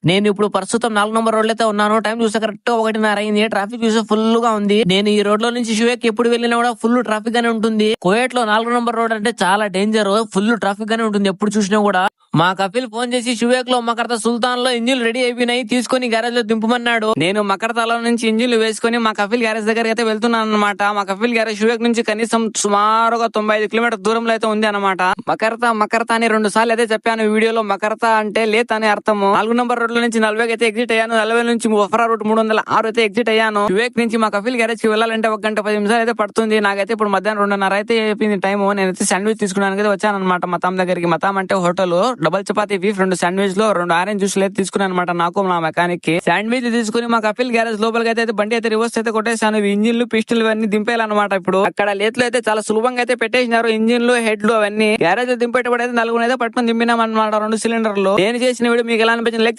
నేను ఇప్పుడు ప్రస్తుతం 4 నంబర్ రోడ్ అయితే ఉన్నాను. టైం చూస్తే కరెక్ట్ 1:30 అయింది. ట్రాఫిక్ చూస్తే ఫుల్ గా ఉంది. నేను ఈ రోడ్ లో నుంచి షువేక్ ఎప్పుడు వెళ్ళినా కూడా ఫుల్ ట్రాఫిక్ గానే ఉంటుంది. కువైట్ లో 4 నంబర్ రోడ్ అంటే చాలా డేంజర్. ఫుల్ ట్రాఫిక్ గానే ఉంటుంది ఎప్పుడు చూసినా కూడా. మా కపిల్ ఫోన్ చేసి షువేక్ లో మకర్తా సుల్తాన్ లో ఇంజిన్ రెడీ అయిపోయినాయి, తీసుకొని గ్యారేజ్ లో దింపమన్నాడు. నేను మకర్తాలో నుంచి ఇంజిన్లు వేసుకొని మా కపిల్ గ్యారేజ్ దగ్గరికి అయితే వెళ్తున్నాను అనమాట. మా కపిల్ గ్యారేజ్ షువేక్ నుంచి కనీసం సుమారుగా 95 కిలోమీటర్ దూరంలో అయితే ఉంది అనమాట. మకర్తా అని 2 సార్లు అయితే చెప్పాను వీడియోలో. మకర్తా అంటే లేత్ అనే అర్థము. 4 నంబర్ రోడ్ లో నుంచి 40 అయితే ఎగ్జిట్ అయ్యాను. 40 నుంచి వఫరా రూట్ 306 అయితే ఎగ్జిట్ అయ్యాను. షువేక్ నుంచి మా కపిల్ గ్యారేజ్ కి వెళ్ళాలంటే 1 గంట 10 నిమిషాలు అయితే పడుతుంది. నాకైతే ఇప్పుడు మధ్యాహ్నం 2:30 అయితే అయిపోయింది టైం. నేనైతే శాండ్విచ్ తీసుకున్నాను అయితే వచ్చాను అనమాట మతాం దగ్గరికి. మతాం అంటే hotel. Double chapati beef, 2 sandwich లో 2 ఆరెంజ్ జ్యూస్ అయితే తీసుకున్నాను అనమాట నాకు నా మెకానిక్ కి. శాండ్విచ్ తీసుకుని మా కపిల్ గ్యారేజ్ లోపలికి అయితే బండి అయితే రివర్స్ అయితే కొట్టేసాను. ఇంజిన్లు పిస్టల్ ఇవన్నీ దింపేయాలన్నమాట. ఇప్పుడు అక్కడ లేత్లో అయితే చాలా సులభంగా అయితే పెట్టేసినారు ఇంజిన్లు, హెడ్లు అవన్నీ. గ్యారేజ్ దింపేటప్పుడు అయితే 4 అయితే పట్టుకుని దింపినాం అనమాట 2 సిలిండర్లు. నేను చేసిన వీడియో మీకు ఎలా అనిపించింది లైక్ చేసి